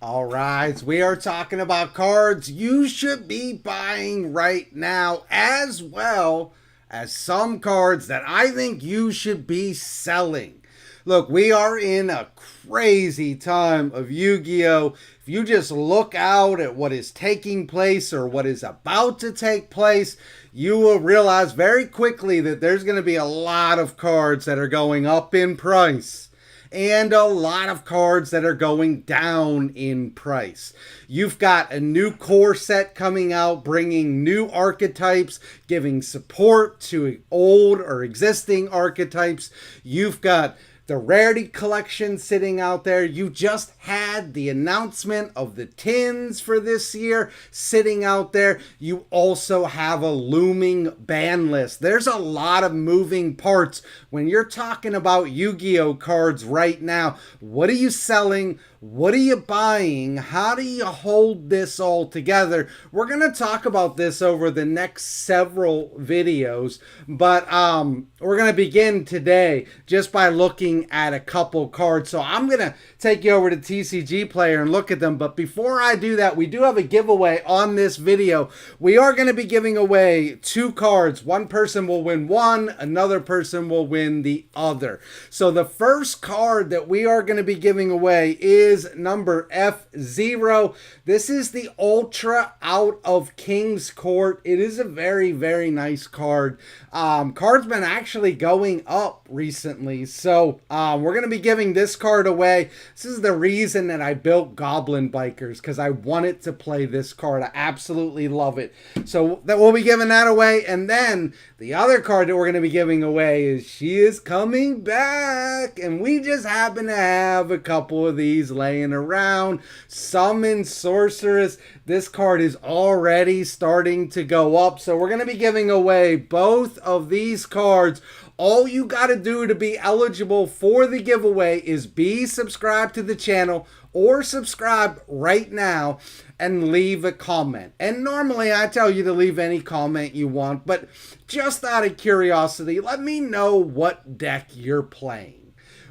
All right, we are talking about cards you should be buying right now, as well as some cards that I think you should be selling. Look, we are in a crazy time of Yu-Gi-Oh! If you just look out at what is taking place or what is about to take place, you will realize very quickly that there's going to be a lot of cards that are going up in price and a lot of cards that are going down in price. You've got a new core set coming out, bringing new archetypes, giving support to old or existing archetypes. You've got the rarity collection sitting out there. You just had the announcement of the tins for this year sitting out there. You also have a looming ban list. There's a lot of moving parts when you're talking about Yu-Gi-Oh cards right now. What are you selling? What are you buying? How do you hold this all together? We're going to talk about this over the next several videos, but we're going to begin today just by looking at a couple cards. So I'm going to take you over to TCG Player and look at them, but before I do that, we do have a giveaway on this video. We are going to be giving away 2 cards. One person will win one, another person will win the other. So the first card that we are going to be giving away is number F0. This is the Ultra Out of King's Court. It is a very, very nice card. Card's been actually going up recently, so we're going to be giving this card away. This is the reason that I built Goblin Bikers, because I wanted to play this card. I absolutely love it. So that we'll be giving that away, and then the other card that we're going to be giving away is She Is Coming Back, and we just happen to have a couple of these laying around. Summon Sorceress. This card is already starting to go up, so we're going to be giving away both of these cards. All you got to do to be eligible for the giveaway is be subscribed to the channel or subscribe right now and leave a comment. And normally I tell you to leave any comment you want, but just out of curiosity, let me know what deck you're playing.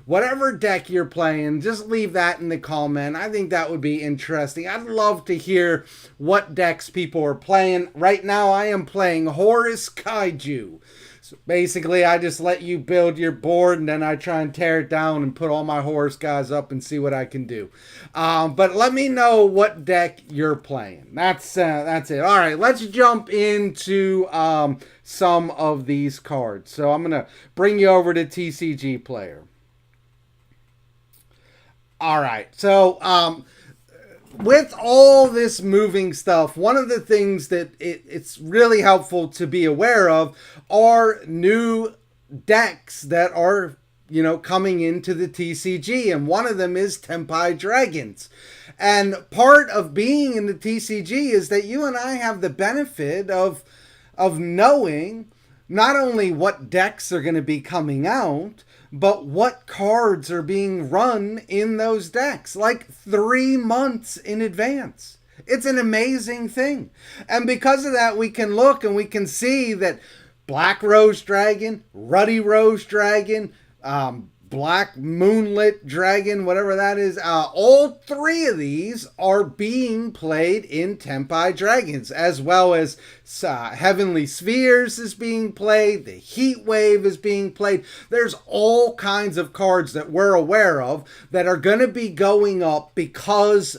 Whatever deck you're playing, just leave that in the comment. I think that would be interesting. I'd love to hear what decks people are playing. Right now, I am playing Horus Kaiju. So basically, I just let you build your board, and then I try and tear it down and put all my Horus guys up and see what I can do. But let me know what deck you're playing. That's it. All right, let's jump into some of these cards. So I'm going to bring you over to TCG Player. All right, so with all this moving stuff, one of the things that it's really helpful to be aware of are new decks that are, coming into the TCG, and one of them is Tenpai Dragons. And part of being in the TCG is that you and I have the benefit of knowing not only what decks are going to be coming out, but what cards are being run in those decks, like 3 months in advance. It's an amazing thing. And because of that, we can look and we can see that Black Rose Dragon, Ruddy Rose Dragon, Black Moonlit Dragon, whatever that is, all 3 of these are being played in Tenpai Dragons, as well as Heavenly Spheres is being played, the Heatwave is being played. There's all kinds of cards that we're aware of that are going to be going up because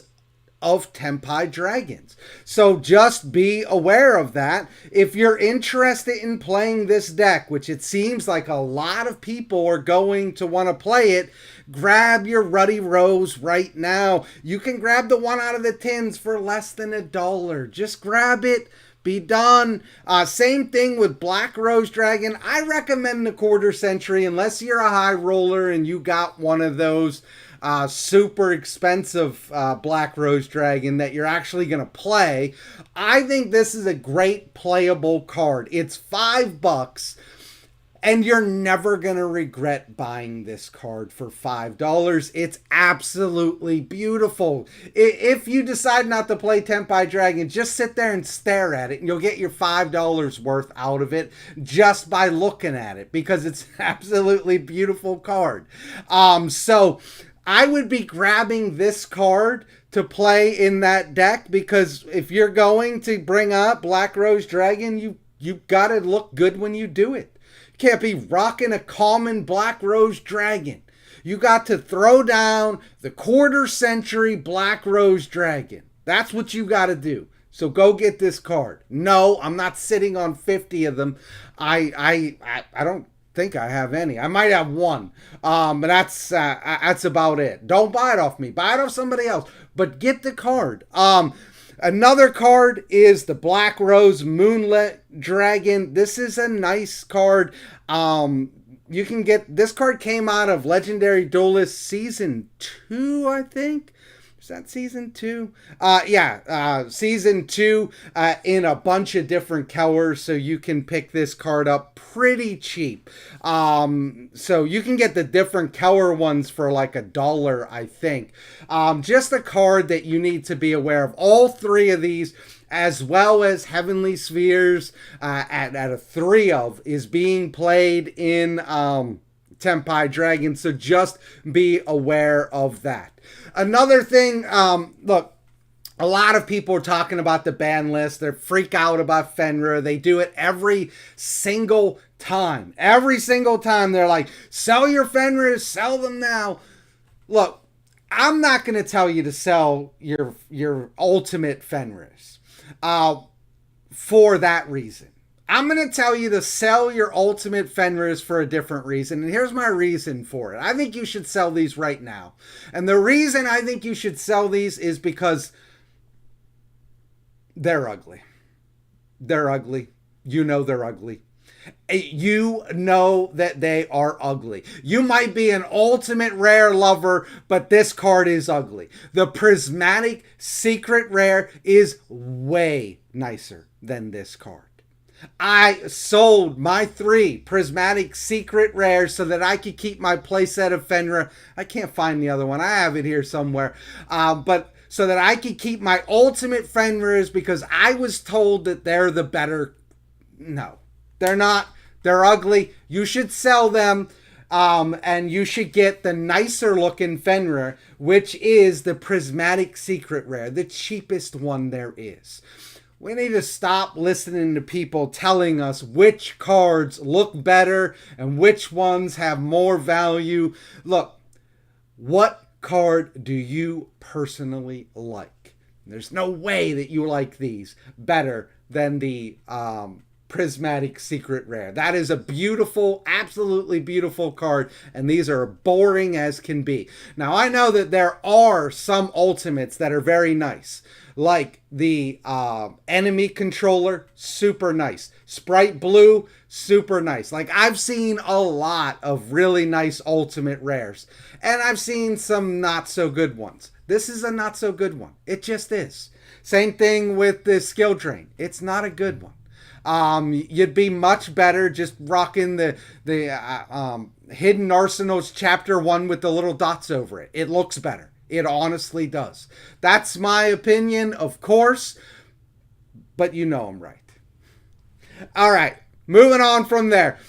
of Tenpai Dragons. So just be aware of that. If you're interested in playing this deck, which it seems like a lot of people are going to want to play it, grab your Ruddy Rose right now. You can grab the one out of the tins for less than $1. Just grab it. Be done. Same thing with Black Rose Dragon. I recommend the Quarter Century unless you're a high roller and you got one of those super expensive Black Rose Dragon that you're actually going to play. I think this is a great playable card. It's $5. And you're never going to regret buying this card for $5. It's absolutely beautiful. If you decide not to play Tenpai Dragon, just sit there and stare at it, and you'll get your $5 worth out of it just by looking at it, because it's an absolutely beautiful card. So I would be grabbing this card to play in that deck, because if you're going to bring up Black Rose Dragon, you got to look good when you do it. You can't be rocking a common Black Rose Dragon. You got to throw down the quarter century Black Rose Dragon. That's what you got to do. So go get this card. No, I'm not sitting on 50 of them. I don't think I have any. I might have one, but that's about it. Don't buy it off me. Buy it off somebody else. But get the card. Another card is the Black Rose Moonlit Dragon. This is a nice card. You can get this card. Came out of Legendary Duelist Season 2, I think. Is that Season 2? Season 2 in a bunch of different colors, so you can pick this card up pretty cheap. So you can get the different color ones for like $1, I think. Just a card that you need to be aware of. All three of these, as well as Heavenly Spheres at a 3 of, is being played in Tenpai Dragon, so just be aware of that. Another thing, look, a lot of people are talking about the ban list. They freak out about Fenrir. They do it every single time. Every single time they're like, sell your Fenrirs, sell them now. Look, I'm not going to tell you to sell your ultimate Fenrirs for that reason. I'm going to tell you to sell your ultimate Fenrirs for a different reason. And here's my reason for it. I think you should sell these right now. And the reason I think you should sell these is because they're ugly. They're ugly. You know they're ugly. You know that they are ugly. You might be an ultimate rare lover, but this card is ugly. The Prismatic Secret Rare is way nicer than this card. I sold my 3 Prismatic Secret Rares so that I could keep my playset of Fenrir. I can't find the other one. I have it here somewhere. But so that I could keep my ultimate Fenrirs, because I was told that they're the better. No, they're not. They're ugly. You should sell them. And you should get the nicer looking Fenrir, which is the Prismatic Secret Rare, the cheapest one there is. We need to stop listening to people telling us which cards look better and which ones have more value. Look, what card do you personally like? There's no way that you like these better than the Prismatic Secret Rare. That is a beautiful, absolutely beautiful card, and these are boring as can be. Now, I know that there are some ultimates that are very nice, like the Enemy Controller, super nice. Sprite Blue, super nice. Like, I've seen a lot of really nice ultimate rares, and I've seen some not so good ones. This is a not so good one. It just is. Same thing with the Skill Drain. It's not a good one. You'd be much better just rocking the Hidden Arsenals Chapter 1 with the little dots over it. It looks better. It honestly does. That's my opinion, of course, but you know I'm right. All right, moving on from there.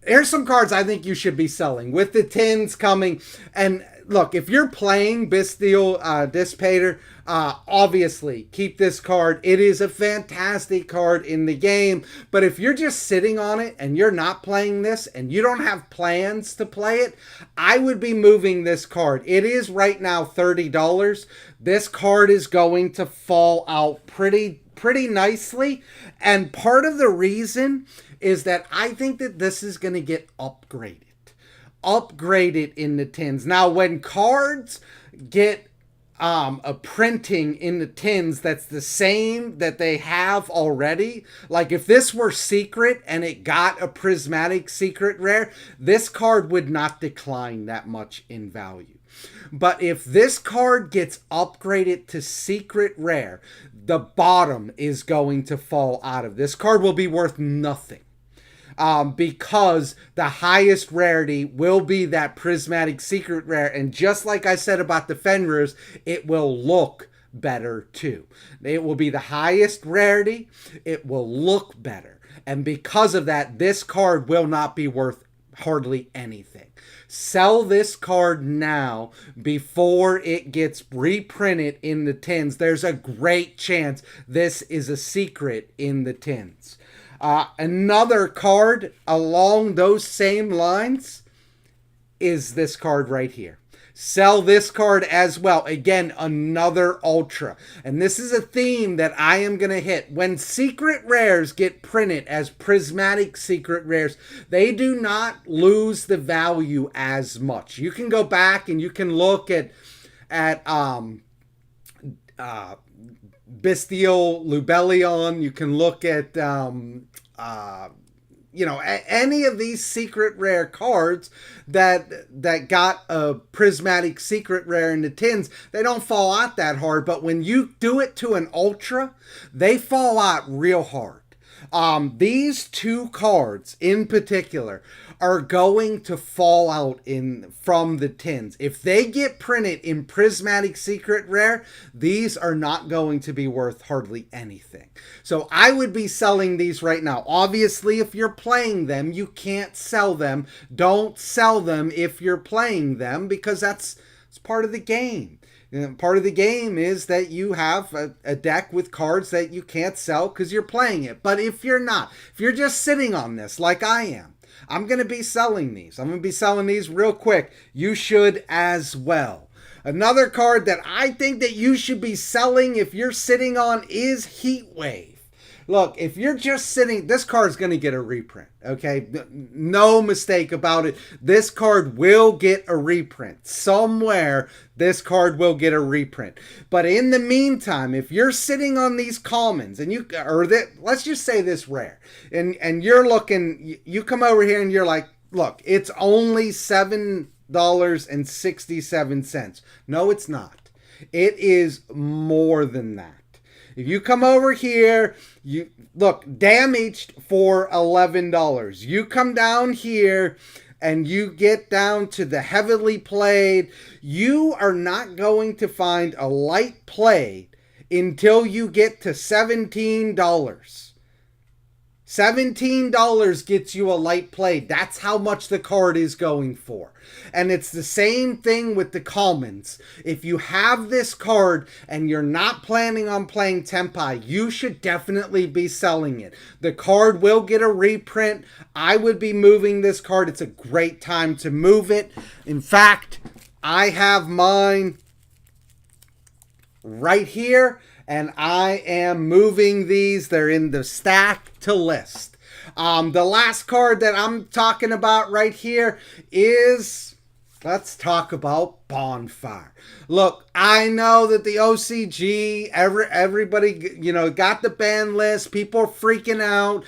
Here's some cards I think you should be selling with the tins coming. And look, if you're playing Bestial Dissipator, obviously keep this card. It is a fantastic card in the game. But if you're just sitting on it and you're not playing this and you don't have plans to play it, I would be moving this card. It is right now $30. This card is going to fall out pretty nicely. And part of the reason is that I think that this is going to get upgraded in the tins. Now, when cards get a printing in the tins that's the same that they have already, like if this were secret and it got a Prismatic Secret Rare, this card would not decline that much in value. But if this card gets upgraded to Secret Rare, the bottom is going to fall out of. This card will be worth nothing. Because the highest rarity will be that Prismatic Secret Rare. And just like I said about the Fenrirs, it will look better too. It will be the highest rarity. It will look better. And because of that, this card will not be worth hardly anything. Sell this card now before it gets reprinted in the tins. There's a great chance this is a secret in the tins. Another card along those same lines is this card right here. Sell this card as well. Again, another Ultra. And this is a theme that I am going to hit. When secret rares get printed as prismatic secret rares, they do not lose the value as much. You can go back and you can look at Bestial Lubellion. You can look at any of these secret rare cards that got a prismatic secret rare in the tins. They don't fall out that hard, but when you do it to an Ultra, they fall out real hard. These two cards in particular are going to fall out from the tins. If they get printed in prismatic secret rare, these are not going to be worth hardly anything. So I would be selling these right now. Obviously, if you're playing them, you can't sell them. Don't sell them if you're playing them, because it's part of the game. Part of the game is that you have a deck with cards that you can't sell because you're playing it. But if you're not, if you're just sitting on this like I am, I'm going to be selling these. I'm going to be selling these real quick. You should as well. Another card that I think that you should be selling if you're sitting on is Heatwave. Look, if you're just sitting, this card's going to get a reprint, okay? No mistake about it. This card will get a reprint. Somewhere, this card will get a reprint. But in the meantime, if you're sitting on these commons, and let's just say this rare, and you're looking, you come over here and you're like, look, it's only $7.67. No, it's not. It is more than that. If you come over here, you look, damaged for $11. You come down here and you get down to the heavily played, you are not going to find a light played until you get to $17. $17 gets you a light played. That's how much the card is going for. And it's the same thing with the commons. If you have this card and you're not planning on playing Tenpai, you should definitely be selling it. The card will get a reprint. I would be moving this card. It's a great time to move it. In fact, I have mine right here, and I am moving these. They're in the stack to list. The last card that I'm talking about right here is, let's talk about Bonfire. Look, I know that the OCG, everybody, got the ban list. People are freaking out.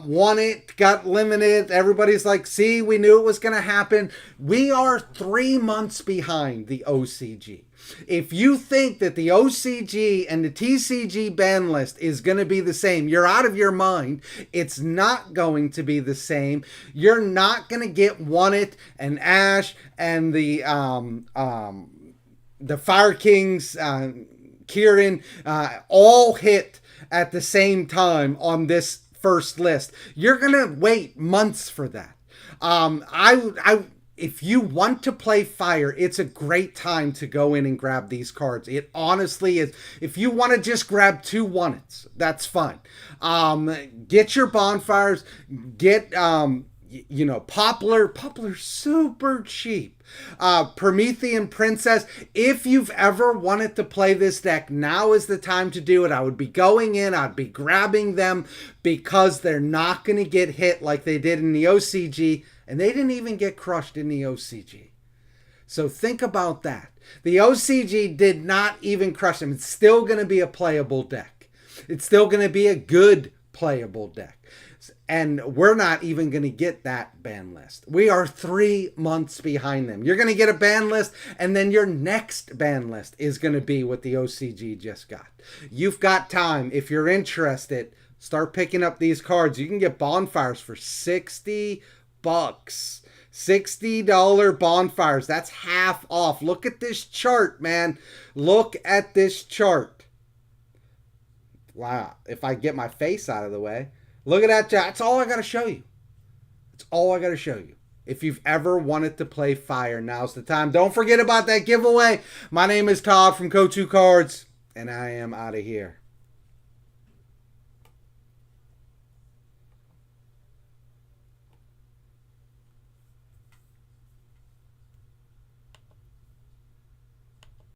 Won it, got limited. Everybody's like, see, we knew it was going to happen. We are 3 months behind the OCG. If you think that the OCG and the TCG ban list is going to be the same, you're out of your mind. It's not going to be the same. You're not going to get Won It and Ash and the Fire Kings, Kieran, all hit at the same time on this first list. You're going to wait months for that. If you want to play Fire, it's a great time to go in and grab these cards. It honestly is. If you want to just grab 2 Won-Its, that's fine. Get your Bonfires. Get, Poplar. Poplar's super cheap. Promethean Princess. If you've ever wanted to play this deck, now is the time to do it. I would be going in. I'd be grabbing them because they're not going to get hit like they did in the OCG. And they didn't even get crushed in the OCG. So think about that. The OCG did not even crush them. It's still going to be a playable deck. It's still going to be a good playable deck. And we're not even going to get that ban list. We are 3 months behind them. You're going to get a ban list, and then your next ban list is going to be what the OCG just got. You've got time. If you're interested, start picking up these cards. You can get Bonfires for $60. $60 Bonfires. That's half off. Look at this chart, man. Look at this chart. Wow. If I get my face out of the way. Look at that. That's all I got to show you. That's all I got to show you. If you've ever wanted to play Fire, now's the time. Don't forget about that giveaway. My name is Todd from Go2 Cards, and I am out of here.